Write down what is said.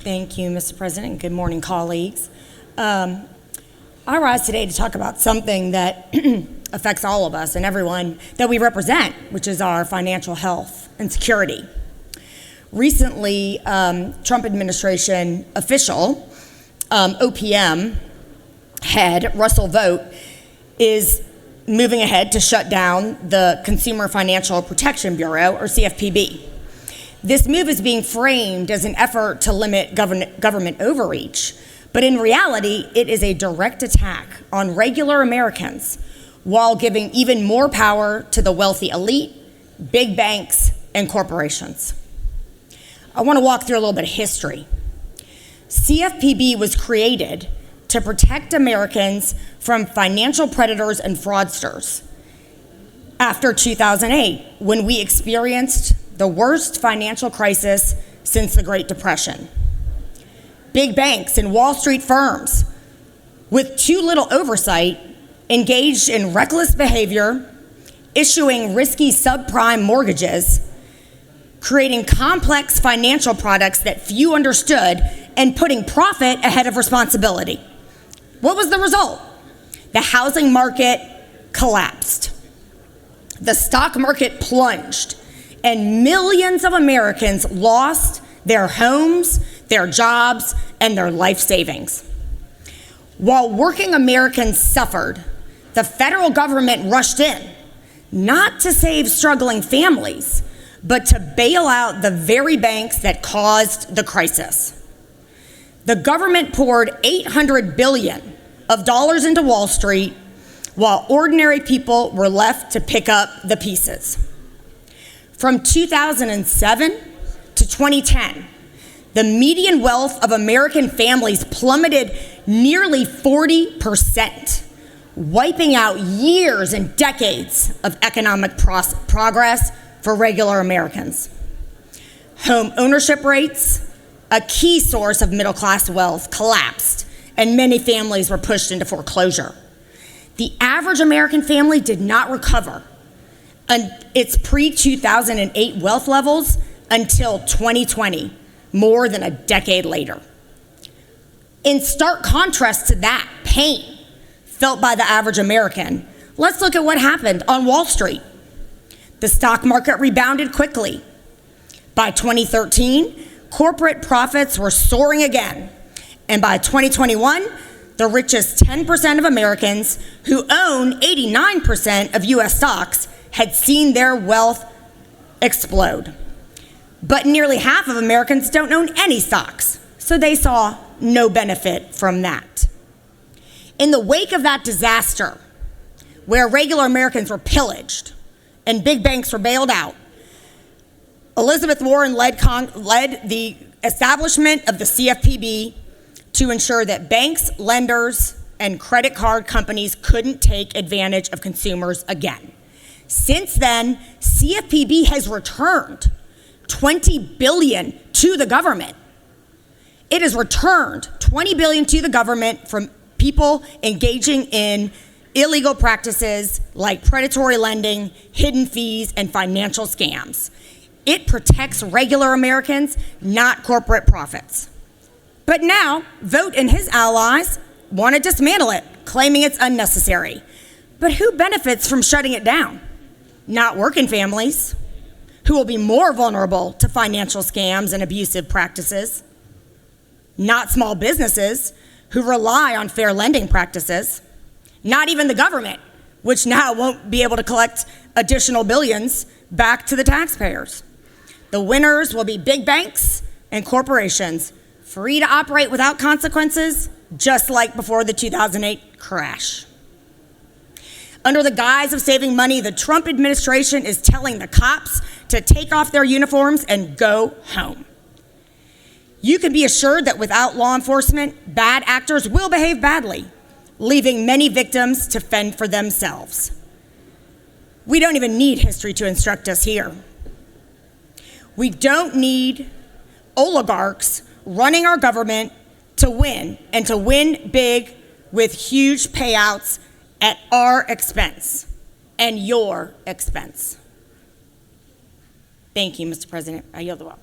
Thank you, Mr. President. Good morning, colleagues. I rise today to talk about something that affects all of us and everyone that we represent, which is our financial health and security. Recently, Trump administration official, OPM head Russell Vought, is moving ahead to shut down the Consumer Financial Protection Bureau, or CFPB. This move is being framed as an effort to limit government overreach, but in reality, it is a direct attack on regular Americans while giving even more power to the wealthy elite, big banks, and corporations. I want to walk through a little bit of history. CFPB was created to protect Americans from financial predators and fraudsters after 2008, when we experienced the worst financial crisis since the Great Depression. Big banks and Wall Street firms, with too little oversight, engaged in reckless behavior, issuing risky subprime mortgages, creating complex financial products that few understood, and putting profit ahead of responsibility. What was the result? The housing market collapsed. The stock market plunged, and millions of Americans lost their homes, their jobs, and their life savings. While working Americans suffered, the federal government rushed in, not to save struggling families, but to bail out the very banks that caused the crisis. The government poured $800 billion into Wall Street, while ordinary people were left to pick up the pieces. From 2007 to 2010, the median wealth of American families plummeted nearly 40%, wiping out years and decades of economic progress for regular Americans. Home ownership rates, a key source of middle-class wealth, collapsed, and many families were pushed into foreclosure. The average American family did not recover its pre-2008 wealth levels until 2020, more than a decade later. In stark contrast to that pain felt by the average American, let's look at what happened on Wall Street. The stock market rebounded quickly. By 2013, corporate profits were soaring again. And by 2021, the richest 10% of Americans, who own 89% of US stocks, had seen their wealth explode. But nearly half of Americans don't own any stocks, so they saw no benefit from that. In the wake of that disaster, where regular Americans were pillaged and big banks were bailed out, Elizabeth Warren led the establishment of the CFPB to ensure that banks, lenders, and credit card companies couldn't take advantage of consumers again. Since then, CFPB has returned $20 billion to the government. It has returned $20 billion to the government from people engaging in illegal practices like predatory lending, hidden fees, and financial scams. It protects regular Americans, not corporate profits. But now, Vought and his allies want to dismantle it, claiming it's unnecessary. But who benefits from shutting it down? Not working families, who will be more vulnerable to financial scams and abusive practices. Not small businesses, who rely on fair lending practices. Not even the government, which now won't be able to collect additional billions back to the taxpayers. The winners will be big banks and corporations, free to operate without consequences, just like before the 2008 crash. Under the guise of saving money, the Trump administration is telling the cops to take off their uniforms and go home. You can be assured that without law enforcement, bad actors will behave badly, leaving many victims to fend for themselves. We don't even need history to instruct us here. We don't need oligarchs running our government to win, and to win big with huge payouts at our expense and your expense. Thank you, Mr. President. I yield the floor.